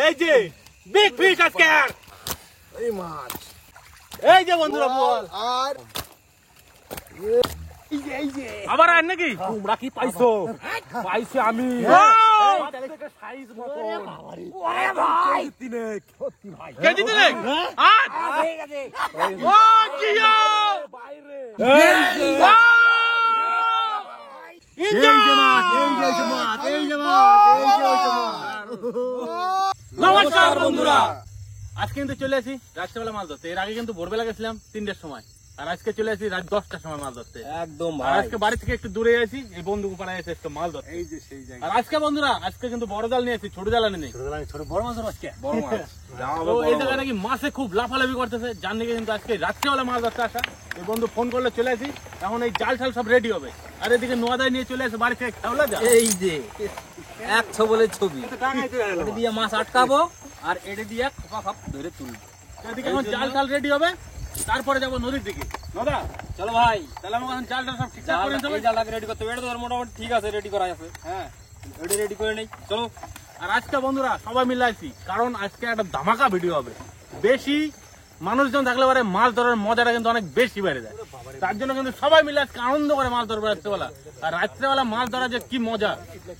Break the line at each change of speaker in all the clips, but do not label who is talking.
এই যে big fish আজকে
এই মাছ
এই যে বন্ধুরা বল
আর এই যে
আবার আর নাকি
তোমরা কি পাইছো? পাইছি আমি
সাইজ
ওরে ভাই তিনেক সত্যি ভাই
কেজি দিলে আট
ঠিক আছে
ও জিয়া
বাইরে
এই যে মাছ নমস্কার বন্ধুরা, আজকে কিন্তু চলে আসি রাত্রেবেলা মাছ ধরতে। এর আগে কিন্তু ভোরবেলা গেছিলাম 3টার সময়, আর আজকে চলে আসি রাত 10টার সময় মাছ ধরতে।
একদম
আর আজকে বাড়ি থেকে একটু দূরে আছি, এই বন্ধু পাড়ায় এসে একটু মাছ ধরতে।
এই যে সেই জায়গা
আর আজকে বন্ধুরা আজকে কিন্তু বড় জাল নিয়ে আসি, ছোট জাল আনি নেই।
ছোট বড় মাছ আজকে বড় মাছ
তো এই জায়গায় নাকি মাছে খুব লাফালাফি করতেছে, যার নাকি কিন্তু আজকে রাত্রেবেলা মাছ ধরতে আসা। এই বন্ধু ফোন করলে চলে আসি, এখন এই জাল ঠাল সব রেডি হবে। আর এদিকে নোয়াদায় নিয়ে চলে আসে বাড়ি থেকে খাওয়া যায়।
এই যে এক ছবলের ছবি, এটা দিয়ে মাছ আটকাবো আর এটা দিয়ে খোপা খাপ ধরে তুলবো।
এদিকে এখন জাল ঠাল রেডি হবে, তারপরে যাবো নদীর দিকে। নদা
চলো ভাই,
তাহলে আমাকে এখন জালটা সব ঠিকঠাক করে নিতে হবে।
এই জালটাকে রেডি করতে হবে। এটা তো মোটামুটি ঠিক আছে, রেডি করা আছে।
হ্যাঁ,
এটা রেডি করে নেই, চলো।
আর আজকে বন্ধুরা সবাই মিলে আসি, কারণ আজকে একটা ধামাকা ভিডিও হবে। বেশি মানুষজন থাকলে পরে মাছ ধরার মজাটা কিন্তু অনেক বেশি বেড়ে যায়। তার জন্য কিন্তু সবাই মিলে আজকে আনন্দ করে মাছ ধরবে রাত্রেবেলা। আর রাত্রেবেলা মাছ ধরা যে কি মজা,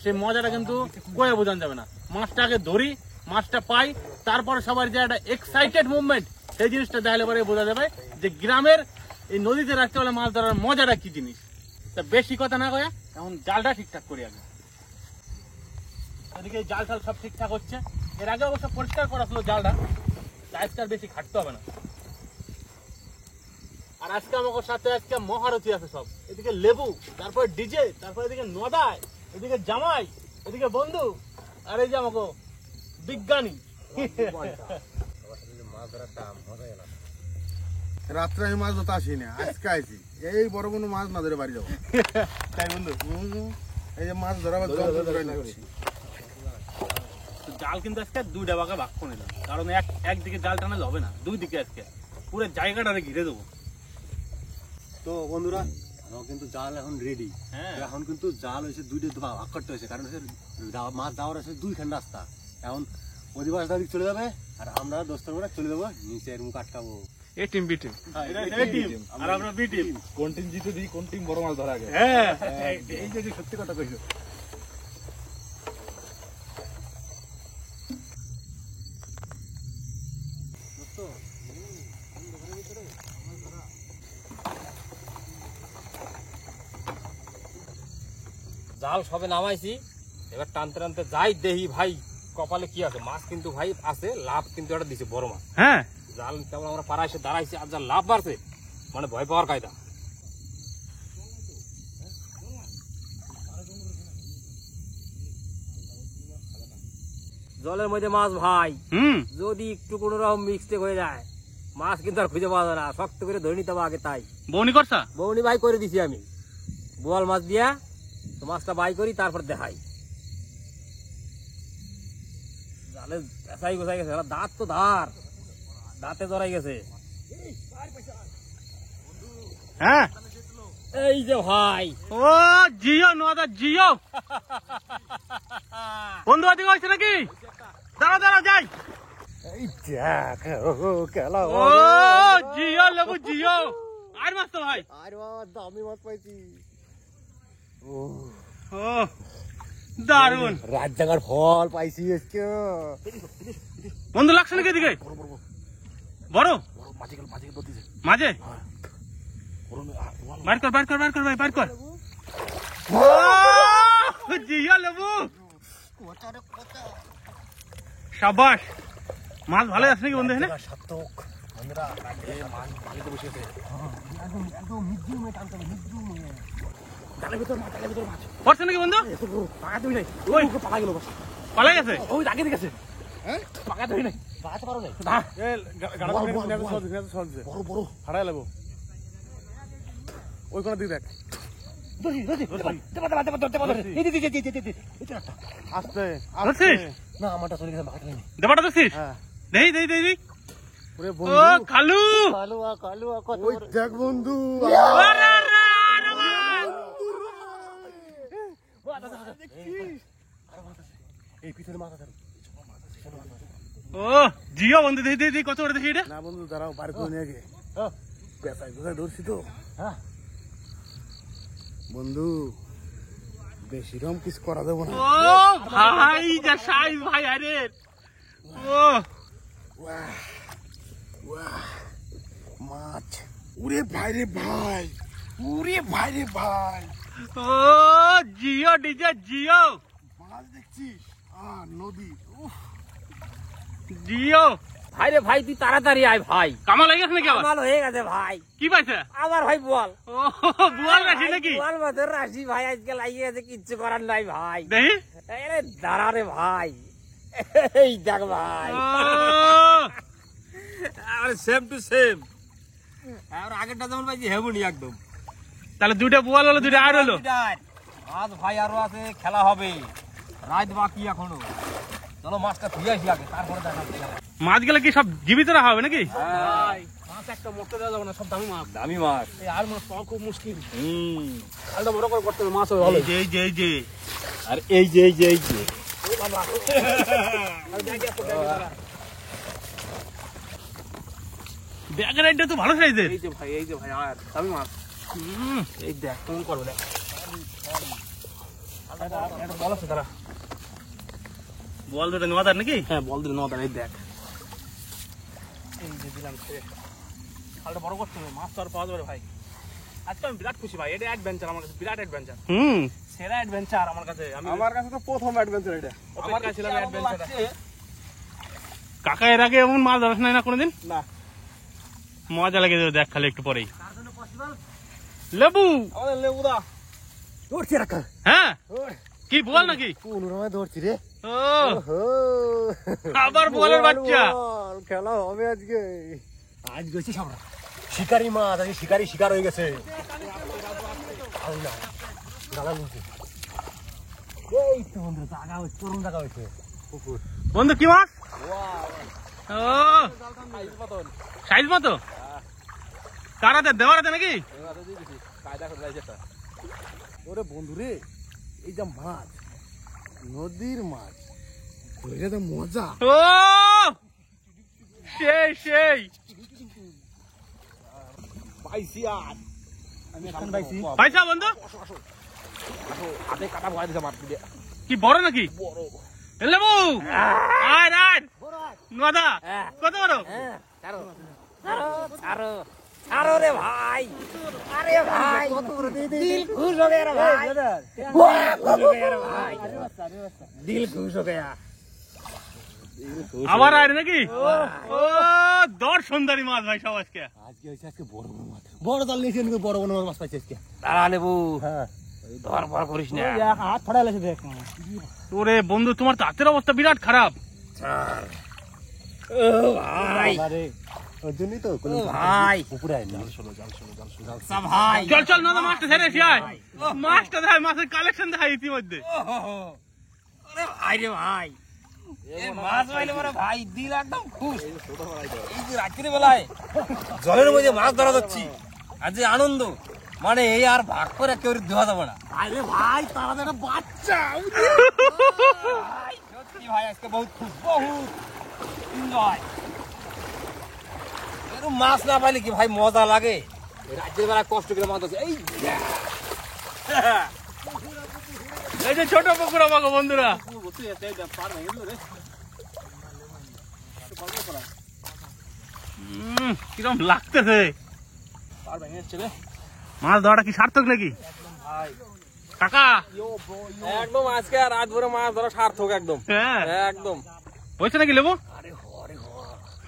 সেই মজাটা কিন্তু কয়ে বোঝানো যাবে না। মাছটাকে ধরি, মাছটা পাই, তারপরে সবার যে একটা এক্সাইটেড মুভমেন্ট, সেই জিনিসটা দেখালে পরে বোঝা যাবে যে গ্রামের এই নদীতে রাত্রেবেলা মাছ ধরার মজাটা কি জিনিস। তা বেশি কথা না কয়ে এখন জালটা ঠিকঠাক করি আগে। এদিকে জাল টাল সব ঠিকঠাক হচ্ছে। এর আগে অবশ্য পরিষ্কার করা ছিল জালটা, আজকে আর বেশি খাটতে হবে না। আর আজকে আমাকে সাথে আজকে মহারথী আছে সব। এদিকে লেবু, তারপরে ডিজে, তারপরে এদিকে নদায়, এদিকে জামাই, এদিকে বন্ধু, আর এই যে আমাকে বিজ্ঞানী।
রাত্রে আমি মাছ ধরতে আসি না, আজকে আইছি। এই বড় কোনো মাছ না ধরে বাড়ি যাবো
তাই বন্ধু,
এই যে মাছ ধরাবার
জাল কিন্তু আজকে দুইটা ভাগে ভাগ করে নিলাম, কারণ একদিকে জাল টানালে হবে না, দুই দিকে আজকে পুরো জায়গাটারে ঘিরে দেবো।
তো বন্ধুরা কিন্তু জাল এখন রেডি।
হ্যাঁ,
এখন কিন্তু জাল হয়েছে দুইটা ভাগ করতে হয়েছে, কারণ মাছ যাওয়ার আছে দুইখান রাস্তা। এখন অধিবাস দিক চলে যাবে আর আমরা দোস্ত করে চলে যাবো নিচের মুখ আটকাবো।
এ টিম বি টিম, আর আমরা বি টিম।
কোন টিম জিতে দিই, কোন টিম বড় মাছ ধরা আগে।
হ্যাঁ,
এই যে সত্যি কথা কইছো।
জাল সবে নামাইছি, এবার টানতে টানতে যাই দেখি ভাই কপালে কি আছে। মাছ কিন্তু ভাই আছে, লাভ কিন্তু একটা দিছে বড় মাছ।
হ্যাঁ,
জাল কেবল আমরা পাড়া এসে দাঁড়াইছি, আর যা লাভ বাড়ছে মানে ভয় পাওয়ার কায়দা। জলের মধ্যে মাছ ভাই, যদি একটু কোনো রকম মিক্সটেক হয়ে যায় মাছ কিন্তু আর খুঁজে পাওয়া যায় না। শক্ত করে ধরে নিতে হবে আগে। তাই
বউনি করছা?
বউনি ভাই করে দিছি আমি, বোয়াল মাছ দিয়া। তো মাছটা বাই করি, তারপর দেখাই। জালে পেঁচাই গোছাই গেছে, দাঁত তো ধার, দাঁতে জড়াই গেছে।
হ্যাঁ,
এই যে ভাই,
ও জিও নদা জিও বন্ধু আদিকে হয়েছে নাকি? দাঁড়া দাঁড়া যাই।
এই দেখ খেলা
ও জিও লেবু জিও, আর মাছ তো ভাই।
আর দামি মাছ পাইছি।
ও দারুন,
রাত জাগার ফল পাইছি আজকে।
বন্ধু লাগছে নাকি এদিকে? বড় মাঝে বাইর কর বাইর কর বাইর কর ভাই, বাইর কর। ও জিও লেবু, সাবাস। মাছ ভালো আছে নাকি বন্ধু? এখানে
সাতক বন্ধুরা মাছ ভালো বসেছে। একদম মিডিয়ামে টানতে হবে, মিডিয়ামে। জালের ভিতর মাছ, জালের ভিতর মাছ
পড়ছে নাকি বন্ধু?
পাকাতে নাই,
ওই
পাকা গেল।
পালাই গেছে।
ওই আগে দেখেছে, হ্যাঁ পাকাতে নাই, পাকাতে পারো নাই। বড় বড় হারাই লাগবো। ওই কোন দিক দেখ, আস্তে আস্তে। না আমারটা চলে গেছে, পাকাতে নাই।
দেবাটা দেখছিস? দেই দেই দেই দেই। ও কালু,
কালুয়া কালুয়া কত। ওই দেখ বন্ধু, এই পিছনে মাথা ধর।
ও জিও বন্ধু, দেখি দেখি কত করে দেখি এটা।
না বন্ধু দাঁড়াও, বার করে নিয়ে আগে। পেঁচাই পেঁচাই ধরছি তো।
হ্যাঁ
বন্ধু বেশি রকম কিছু করা যাবো না।
ও ভাই যা সাইজ ভাই, আরে ও
ওয়াহ, ওয়াহ, মাছ। উরে ভাই রে ভাই, উরে ভাই রে ভাই,
ও জিও ডিজে জিও
মাছ দেখছিস? নদী। উফ,
জিও।
ভাই রে ভাই, তুই তাড়াতাড়ি আয় ভাই,
কামাল হয়ে গেছে নাকি আবার?
কামাল হয়ে গেছে ভাই।
কি পাইছে?
আবার ভাই বল,
ও বুয়াল রাশি নাকি?
বল মাছের রাশি ভাই, আজকে লাগিয়ে গেছে, কিচ্ছু করার নাই ভাই।
দেখি।
আরে দাঁড়া রে ভাই, এই দেখ ভাই,
ও,
আরে সেম টু সেম, আর আগেরটা যেমন পাইছি হেবুনি একদম।
তাহলে দুইটা বুয়াল হলো, দুইটা আর হলো।
আজ ভাই আরো আছে, খেলা হবে, রাত বাকি এখনো। চলো মাছটা ধুয়ে আসি আগে, তারপরে দেখাচ্ছি।
মাছ গেলে কি সব জীবিত রাখা হবে নাকি?
মাছ একটা মরতে দেওয়া যাবে না, সব দামি মাছ।
দামি মাছ।
এই আর মাছ পাওয়া খুব মুশকিল। আলটা বড় করে করতে হবে, মাছ হবে ভালো।
এই যে এই যে এই যে
আর এই যে এই যে এই যে
ব্যাগের আইডটা তো ভালো সাইজের।
এই যে ভাই আর দামি মাছ। এই দেখ কেমন করবে, দেখ। এটা বল আছে, দাঁড়া।
বল দুটো নেওয়াদার নাকি?
হ্যাঁ বল দিলে নদার, এই দেখ। এই যে দিলাম ছেড়ে। আলটা বড় করতে হবে, মাছ তো আর পাওয়া যাবে ভাই। আজকে আমি বিরাট খুশি ভাই, এটা অ্যাডভেঞ্চার আমার কাছে, বিরাট অ্যাডভেঞ্চার, সেরা অ্যাডভেঞ্চার আমার কাছে। আমার কাছে তো প্রথম অ্যাডভেঞ্চার এটা। আমার কাছে ছিল অ্যাডভেঞ্চার।
কাকা এর আগে এমন মাছ ধরেছ না কোনোদিন?
না,
মজা লাগে যাবে, দেখ খালি একটু পরেই। লেবু।
আমাদের লেবুদা
ধরছি রাখা।
হ্যাঁ কি বল নাকি?
কোন রকমে ধরছি রে।
ও আবার বলের বাচ্চা।
বল, খেলা হবে আজকে। আজ গেছি সামরা শিকারি মাছ, আজকে শিকারি শিকার হয়ে গেছে। আউ না, গালা লুচি। এই তো বন্ধু, জায়গা হচ্ছে, চরম জায়গা হচ্ছে। পুকুর।
বন্ধু কি মাছ? ও সাইজ মতো কারাতে দেওয়ারাতে নাকি?
ওরে বন্ধু রে, এই যা মাছ, নদীর মাছ, ধরে তো মজা।
ও সেই সেই
পাইছি আর আমি এখন পাইছি।
পাইছা বন্ধু?
হাতে কাটা ভয় দিছে মাছ দিয়ে।
কি বড় নাকি?
বড়
লেবু আয় আয় নদা কত বড়?
ছাড়ো ছাড়ো ছাড়ো ছাড়ো রে ভাই, আরে ভাই দিল খুশ हो गया रे भाई, खुश हो गया रे भाई, दिल खुश हो गया।
আবার আয় নাকি? ও দর্শনদারি মাছ ভাই সব আজকে।
আজকে হয়েছে আজকে বড় বড় মাছ, বড় জাল নিয়েছি, কিন্তু বড় বড় মাছ পাইছি আজকে।
দাঁড়া লেবু,
হ্যাঁ
ধর ভর করিস না।
হাত ফাটাইছে দেখ।
ওরে বন্ধু তোমার তো হাতের অবস্থা বিরাট খারাপ।
ও ভাই,
আরে ওর জন্যই তো
ও ভাই,
পুকুরে আয় না।
সব ভাই,
চল চল নদা মাছটা ছেড়ে এসে আয়। মাছটা দেখায়, মাছের কালেকশন দেখায় ইতিমধ্যে।
আরে ভাই রে ভাই, এই মাছ পাইলে পরে ভাই দিল একদম খুশ। এই যে রাত্রি বেলায় জলের মধ্যে মাছ ধরা যাচ্ছি, আজ যে আনন্দ, মানে এই আর ভাগ করে কেউ দেওয়া যাবে না।
আরে ভাই তারা একটা বাচ্চা।
ভাই, সত্যি ভাই আজকে বহুত খুশ, বহুত এনজয়। এরকম মাছ না পাইলে কি ভাই মজা লাগে? এই রাত্রির বেলা কষ্ট করে মাছ ধরছে। এই
এই যে ছোট পুকুর আমাকে বন্ধুরা, কিরম লাগতেছে। মাছ ধরাটা কি সার্থক নাকি কাকা?
একদম আজকে রাত ভরে মাছ ধরা সার্থক একদম,
হ্যাঁ
একদম।
হয়েছে নাকি লেবু?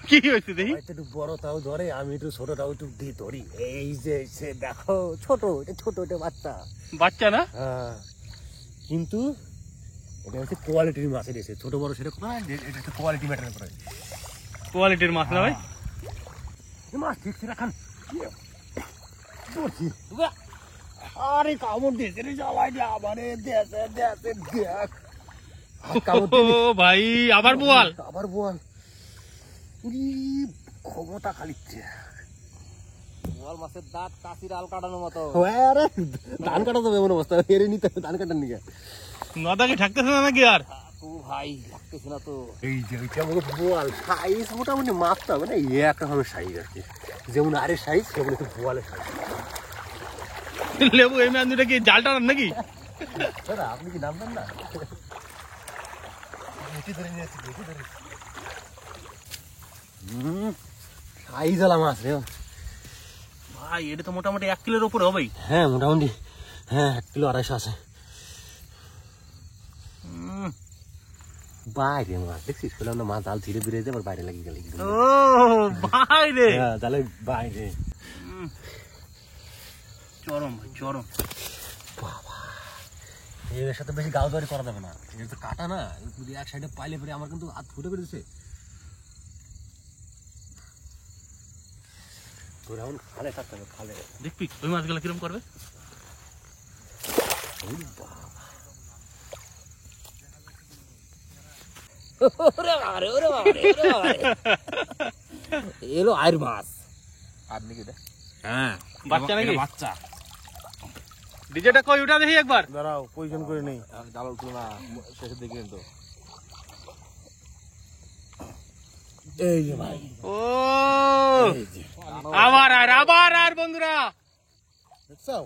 কি হয়েছে দেখি?
হয়তো একটু বড় তাও ধরে, আমি একটু ছোটটাও একটু দিয়ে ধরি। এই যে সে দেখো, ছোট, এটা ছোট, এটা বাচ্চা।
বাচ্চা না?
হ্যাঁ, কিন্তু এটা হচ্ছে কোয়ালিটির মাছ এসে, ছোট বড় সেরকম না, এটা হচ্ছে কোয়ালিটি ম্যাটার করে।
কোয়ালিটির মাছ না ভাই?
এই মাছ ঠিক রাখান। আরে কামড় দিয়েছে রে সবাই, আমারে দেশে দেশে দেখ। কামড়
ও ভাই আবার বোয়াল।
আবার বল, ক্ষমতা খালিচ্ছে।
বল মাছের দাঁত কাশির আল কাটানোর মতো।
আরে ধান কাটা যাবে এমন অবস্থা, এর নিতে ধান কাটার নিকে।
নদা কি ঠাকতেছে না নাকি আর?
ও ভাই লাগতেছে না তো।
এই যে ওইটা আমাকে বোয়াল সাইজ মোটামুটি মাপতে হবে না, একটা হবে সাইজ আর কি, যেমন আরে সাইজ সেমন একটু বোয়ালের সাইজ।
লেবু এই ম্যান দুটা কি জাল টানার নাকি?
দাদা আপনি কি নামবেন না? বেশি ধরে নিয়ে আসছি, বেশি ধরে। সাইজ আলা মাছ রে
ভাই এটা তো মোটামুটি 1 কিলোর উপরে হবেই।
হ্যাঁ মোটামুটি, হ্যাঁ 1 কিলো 250 আছে। বাইরে মাছ দেখছিস, বললাম না মাছ জাল ছিঁড়ে বেরিয়ে যায়, আবার বাইরে লাগিয়ে গেলে
ও ভাই রে,
হ্যাঁ জালে বাইরে।
চরম ভাই চরম।
এর সাথে বেশি গাও দাওয়ারি করা যাবে না, এর তো কাটা না, যদি এক সাইডে পাইলে পরে আমার কিন্তু হাত ফুটে বেরিয়েছে। তোর এখন খালে থাকতে হবে, খালে।
দেখবি ওই মাছগুলো কিরম করবে?
ওরে বাবা রে, ওরে বাবা রে, ওরে বাবা রে। এলো আয়ের মাছ। আর নাকি এটা?
হ্যাঁ বাচ্চা নাকি?
এটা বাচ্চা।
ডিজেটা কই উঠা দেখি একবার।
দাঁড়াও পজিশন করে নেই।
জাল উঠলো না, শেষের দিকে কিন্তু।
এই যে ভাই,
ও আবার আর বন্ধুরা
দেখছো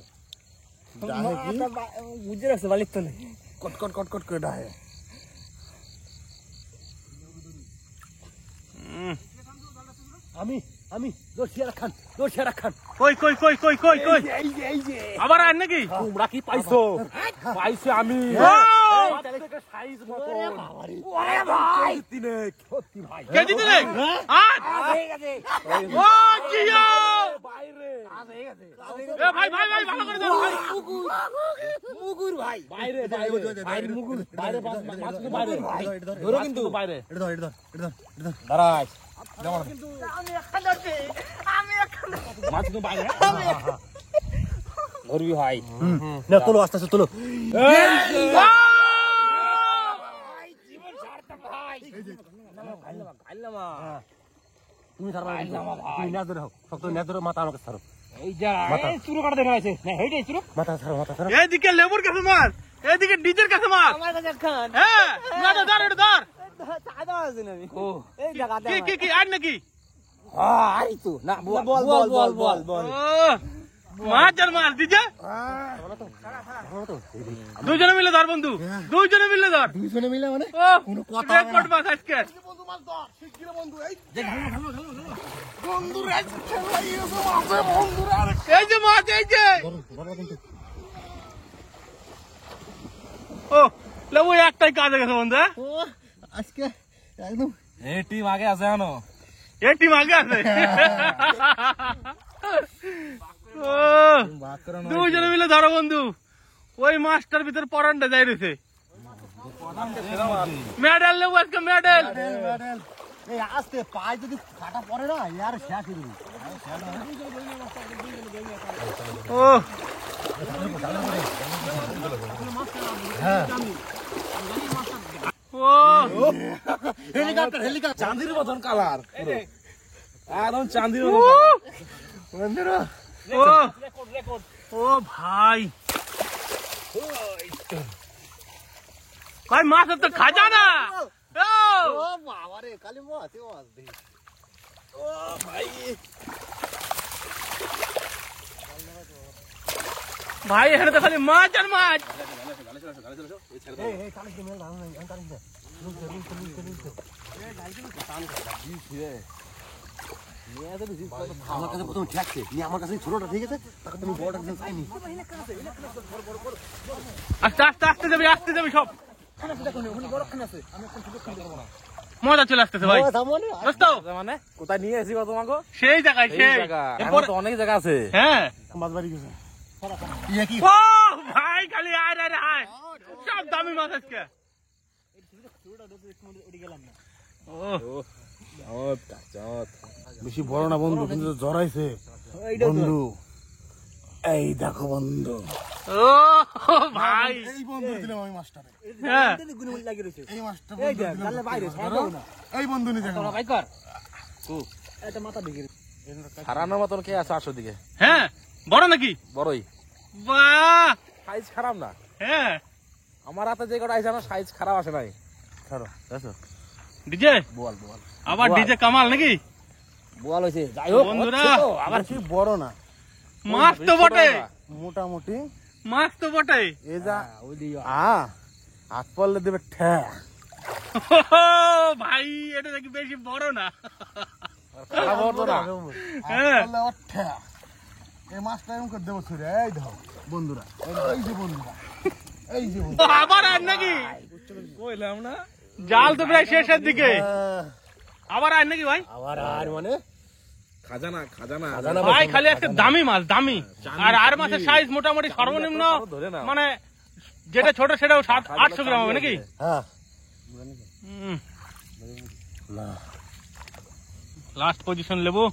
বুঝে রাখছে বালির তলে কট কট কট কট করে ডাহে।
আমি দর্শিয়া খান, দর্শিয়া খান।
কই কই কই কই কই কই
এই যে
আবার আর নাকি?
তোমরা কি পাইছো? পাইছি আমি। সাইজ মতো।
ওরে ভাই
তিনে
সত্যি ভাই,
কেজি দিলে আজ ও জিয়া
বাইরে
এ ভাই ভাই ভাই ভালো করে দাও ভাই।
মুগুর ভাই
বাইরে
বাইরে মুগুর,
বাইরে মাছ কিন্তু বাইরে ধরো কিন্তু বাইরে
এটা ধর, এটা ধর, এটা ধর, এটা ধর।
দাঁড়াই মাছ কিন্তু বাইরে ধরবি ভাই।
না তোলো, আস্তে আস্তে তোলো। তুমি ধরো, তুমি নেট ধরে হোক, শক্ত নেট ধরে, মাথা আমাকে ছাড়ো,
এই যা এই চুরো কাটা দেখা আছে না, হেইটাই চুরো।
মাথা ছাড়ো, মাথা ছাড়ো।
এদিকে লেবুর কাছে মার, এদিকে ডিজের কাছে মার।
আমার কাছে খান
হ্যাঁ না ধর এটা ধর।
চাঁদা আছে না আমি।
ও
এই জায়গাতে
কি আর নাকি?
আই তো না, বল
বল বল বল বল বল।
ও মাছ আর মাছ ডিজে দুজনে মিলে ধর বন্ধু, দুজনে মিলে ধর।
দুইজনে মিলে মানে
ও রেকর্ড মাছ আজকে। এই যে মাছ, এই যে ও লেবু একটাই কাজে গেছে বন্ধু।
আজকে একদম
এই টিম আগে আছে জানো।
এই টিম আগে আছে। ও দুজনে মিলে ধরো বন্ধু, ওই মাছটার ভিতর পরানটা যাই রয়েছে। মেডেল লেবু আজকে মেডেল।
এই আস্তে পায়ে যদি কাটা পড়ে না ইয়ার শেষ হয়ে যাবে।
ও ও
হেলিকপ্টার, হেলিকপ্টার
চাঁদির মতন কালার পুরো একদম চাঁদির
ও
মতন
বন্ধুরা,
ও ও ভাই ভাই মাছ তো খাজা না।
ও বাবা রে, কালি মাছ মাছ দে।
ভাই এখানে তো খালি মাছ আর মাছ।
এই এই কালি মেল দাও না, আমি কালি দে। আমার কাছে প্রথম ঠেকছে, নিয়ে আমার কাছে ছোটটা ঠিক আছে, তাকে তুমি বড়টা কিছু চাইনি।
আস্তে আস্তে আস্তে যাবি, আস্তে যাবি সব। মজা চলে আসতেছে ভাই, দোস্ত
মানে কোথায় নিয়ে এসেছি গো তোমাকে?
সেই জায়গায়
এই
সেই
জায়গা এখন
এরপর
তো অনেক জায়গা আছে।
হ্যাঁ
মাছ বাড়ি গেছে
ইয়ে কি
ও ভাই খালি আয় রে আয়, সব দামি মাছ আজকে। ও
বেশি বড় না বন্ধু, কিন্তু জড়াইছে বন্ধু। এই দেখো বন্ধু,
ও ভাই
এই বন্ধু দিলাম আমি মাছটারে।
হ্যাঁ
এই মাছটা এই বন্ধু নি দেখো
ভাই কর
হারানোর মতন কে আছে 800 দিকে
হ্যাঁ বড় নাকি?
বড়ই
বাহ
সাইজ খারাপ না।
হ্যাঁ
আমার হাতে যে কটা আছে আমার সাইজ খারাপ আসে নাই।
ছাড়ো
ডিজে
বল বল
আবার ডিজে কামাল নাকি
বল হয়েছে যাই হোক
বন্ধুরা,
হচ্ছে তো, আবার
আবার কি বড় না
মাছ তো বটে,
মোটামুটি
মাছ তো বটে।
এ যা
ওই দিকে
হাত পড়লে দেবে ঠ্যা
ভাই এটা নাকি বেশি বড় না।
হ্যাঁ ঠ্যা এই মাছটা এরকম করে দেবো ছুড়ে এই ধর বন্ধুরা এই যে বন্ধুরা এই যে বন্ধুরা
আবার আর নাকি
কইলাম না
জাল তো প্রায় শেষের দিকে,
আহ,
আবার আর নাকি ভাই?
আবার আর মানে
খাজানা খাজানা
খাজানা
ভাই খালি একটা দামি মাছ, দামি। আর মাছের সাইজ মোটামুটি সর্বনিম্ন মানে যেটা ছোট সেটাও 700-800 গ্রাম হবে নাকি?
হ্যাঁ না
লাস্ট পজিশন লেবো।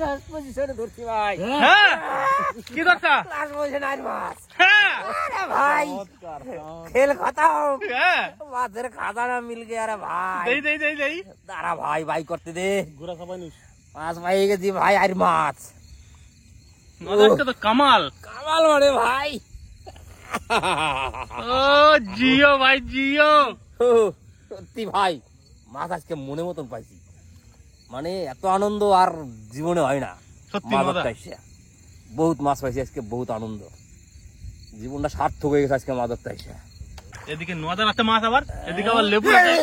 লাস্ট পজিশনে ধরছি ভাই
হ্যাঁ কি দরটা?
লাস্ট পজিশনে আর মাছ
হ্যাঁ
আরে ভাই খেল খতম
হ্যাঁ
মাছের খাজানা মিল গয়া রে ভাই
দেই দেই দেই দেই
দাঁড়া ভাই ভাই করতে দে
ঘোরা খাবাই নিস
মাছ ভাই গেছি ভাই আর মাছ
নজরটা তো কামাল।
কামাল মানে ভাই
ও জিও ভাই জিও।
সত্যি ভাই মাছ আজকে মনে মতন পাইছি, মানে এত আনন্দ আর জীবনে হয় না।
সত্যি
মাছ
মজা।
ধরতে আইসা বহুত মাছ পাইছি আজকে, বহুত আনন্দ, জীবনটা সার্থক হয়ে গেছে আজকে মাছ ধরতে আইসা।
এদিকে নদা রাতে মাছ, আবার এদিকে আবার লেবু আছে।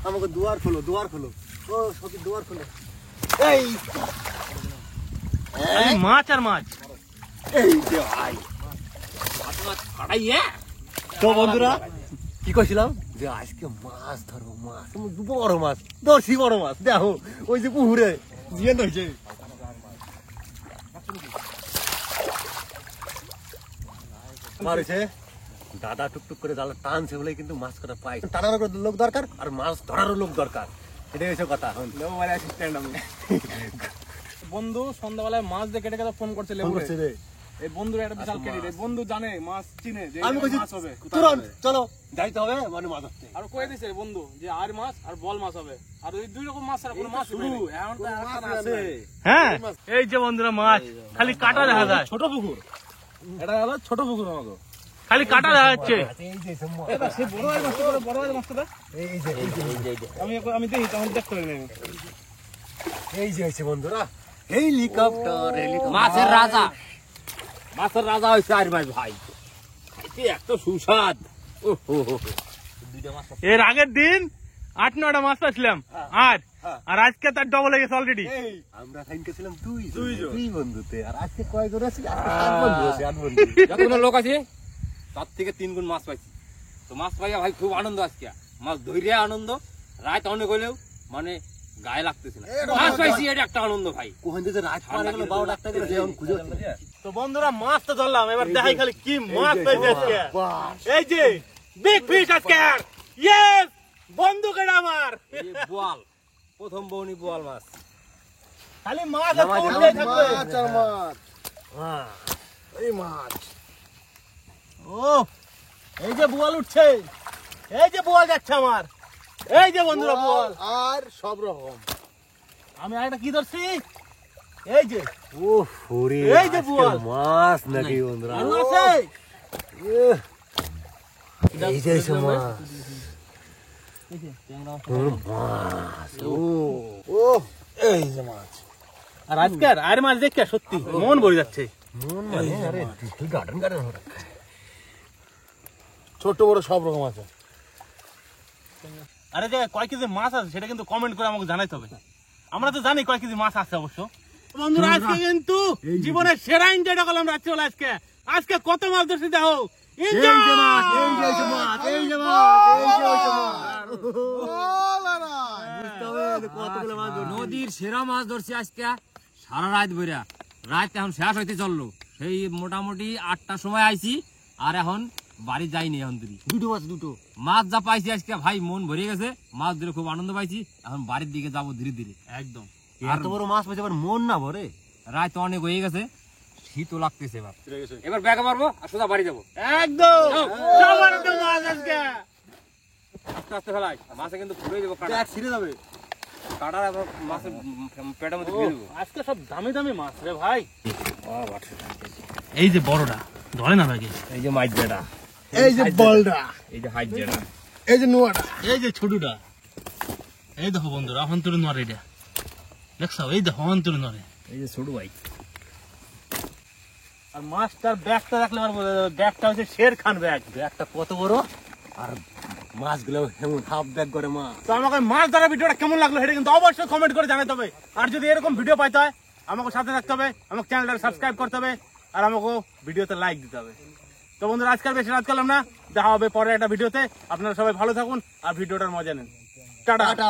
আমাকে দুয়ার খোলো ও সত্যি দুয়ার খোলো এই
খালি মাছ আর মাছ।
এই যে ভাই তো বন্ধুরা কি কইছিলাম যে আজকে মাছ ধরবো, মাছ বড় মাছ দর্শি বড় মাছ দেখো ওই যে পুকুরে জিয়ান হয়েছে মারেছে দাদা টুকটুক করে জাল টানছে বলে কিন্তু মাছ কটা পাই, টানারও লোক দরকার আর মাছ ধরারও লোক দরকার, এটাই হচ্ছে কথা।
বন্ধু সন্ধ্যাবেলায় মাছ দিয়ে কেটে কেটে ফোন করছে লেবু
করছে রে
এই বন্ধুর একটা বিশাল ক্রেডিট, এই বন্ধু জানে মাছ চিনে যে
আমি
এই
কইছি
মাছ হবে।
তুরন্ত চলো যাইতে হবে মানে মাছ ধরতে।
আর কয়ে দিছে বন্ধু যে আর মাছ আর বল মাছ হবে, আর ওই দুই রকম মাছ ছাড়া কোনো মাছ শুরু এখন তো আরেকটা আছে
হ্যাঁ এই যে বন্ধুরা মাছ, খালি কাটা দেখা যায়,
ছোট পুকুর, এটা হলো ছোট পুকুর আমাকে।
খালি কাটা দেখা যাচ্ছে।
এই যে মাছ,
এবার সে বড় হয় মাছটা করে, বড় হয় মাছটা
এই যে
আমি দেখি তখন দেখতে পারি না।
এই যে হয়েছে বন্ধুরা হেলিকপ্টার
মাছের রাজা, মাছের রাজা হয়েছে আর মাছ ভাই, কি এত সুস্বাদ।
এর আগের দিন 8-9টা মাছ পাচ্ছিলাম আর আজকে তার ডবল হয়ে গেছে অলরেডি।
আমরা খাইনকে ছিলাম দুই বন্ধুতে আর আজকে কয় করে আছি, আজকে 8 বন্ধু আছে 8 বন্ধু
যতগুলো লোক আছে তার থেকে 3 গুণ মাছ পাইছি, তো মাছ পাইয়া ভাই খুব আনন্দ আজকে, মাছ ধৈর্য আনন্দ, রাত অনেক হইলেও মানে গায়ে লাগতেছে না, মাছ পাইছি এটা একটা আনন্দ ভাই।
কোহেন যে রাত পারে গেল 12 টাকা করে যেমন খুঁজে হচ্ছে
তো বন্ধুরা মাছ তো ধরলাম, এবার দেখাই খালি কি মাছ পেয়েছে আজকে।
বাহ
এই যে বিগ ফিশ আজকে, ইয়েস বন্ধু কেডা আমার,
এই বোয়াল, প্রথম বউনি বোয়াল মাছ,
খালি মাছ আর উঠতেই থাকবে।
মাছ আর মাছ হ্যাঁ এই মাছ
ও এই যে বোয়াল উঠছে, এই যে বোয়াল যাচ্ছে আমার, এই যে বন্ধুরা বোয়াল।
আর সব রকম
আমি আরেকটা কি ধরছি, এই যে
ও ফুরি
এই যে বোয়াল।
মাছ নাকি বন্ধুরা
আরো আছে।
এই যে হয়েছে মাছ মাছ ও এই যে মাছ
আর আজকের আর মাছ দেখে সত্যি মন ভরে যাচ্ছে।
মন মানে আরে গার্ডেন হয়ে রাখা ছোট বড় সব রকম আছে।
আরে যে কয় কেজি মাছ আছে সেটা কিন্তু কমেন্ট করে আমাকে জানাইতে হবে, আমরা তো জানি কয় কেজি মাছ আছে অবশ্য। বন্ধুরা আজকে কিন্তু জীবনের সেরা এনজয়টা করলাম রাত্রিবেলা। আজকে আজকে কত মাছ ধরছি দেখো,
নদীর সেরা মাছ ধরছি আজকে সারা রাত বইরা, রাত এখন শেষ হইতে চললো, সেই মোটামুটি 8টার সময় আইছি আর এখন বাড়ি যাইনি, এখন দুটো মাছ যা পাইছি আজকে ভাই মন ভরে গেছে, মাছ ধরে খুব আনন্দ পাইছি, এখন বাড়ির দিকে যাবো ধীরে ধীরে
একদম।
এত বড় মাছ পাইছে আবার মন না ভরে,
রাত অনেক হয়ে গেছে, শীতও লাগতেছে, এবার ব্যাগে মারবো আর সোজা বাড়ি যাবো,
একদম সবার তো মাছ আজকে।
আস্তে আস্তে ফেলাই, মাছে কিন্তু ঘুরে দেবো,
ছিঁড়ে যাবে
কাটার মাছের পেটের মধ্যে দিয়ে দেবো।
আজকে সব দামি দামি মাছ রে ভাই। এই যে বড়টা ধরে না ব্যাগে।
এই যে মাছ যেটা,
এই যে বলটা,
এই যে হাইট যেটা,
এই যে নোয়াটা,
এই যে ছোটটা, এই দেখো বন্ধুরা অন্তরে নরে এটা দেখছো, এই দেখো অন্তরে নরে।
এই যে ছোট ভাই।
আর মাছটার ব্যাগটা দেখলে আমার বোঝা যাবে, ব্যাগটা হচ্ছে শের খান ব্যাগ।
ব্যাগটা কত বড় আর মাছগুলো হেমন হাফ ব্যাগ করে মাছ।
তো আমাকে মাছ ধরা ভিডিওটা কেমন লাগলো সেটা কিন্তু অবশ্যই কমেন্ট করে জানাতে হবে। আর যদি এরকম ভিডিও পাইতে হয় আমাকে সাথে থাকতে হবে, আমাকে চ্যানেলটা সাবস্ক্রাইব করতে হবে, আর আমাকে ভিডিওতে লাইক দিতে হবে। তো বন্ধুরা আজকাল বেশি রাত করলাম না, দেখা হবে পরে একটা ভিডিওতে। আপনারা সবাই ভালো থাকুন আর ভিডিওটার মজা নেন। টাটা।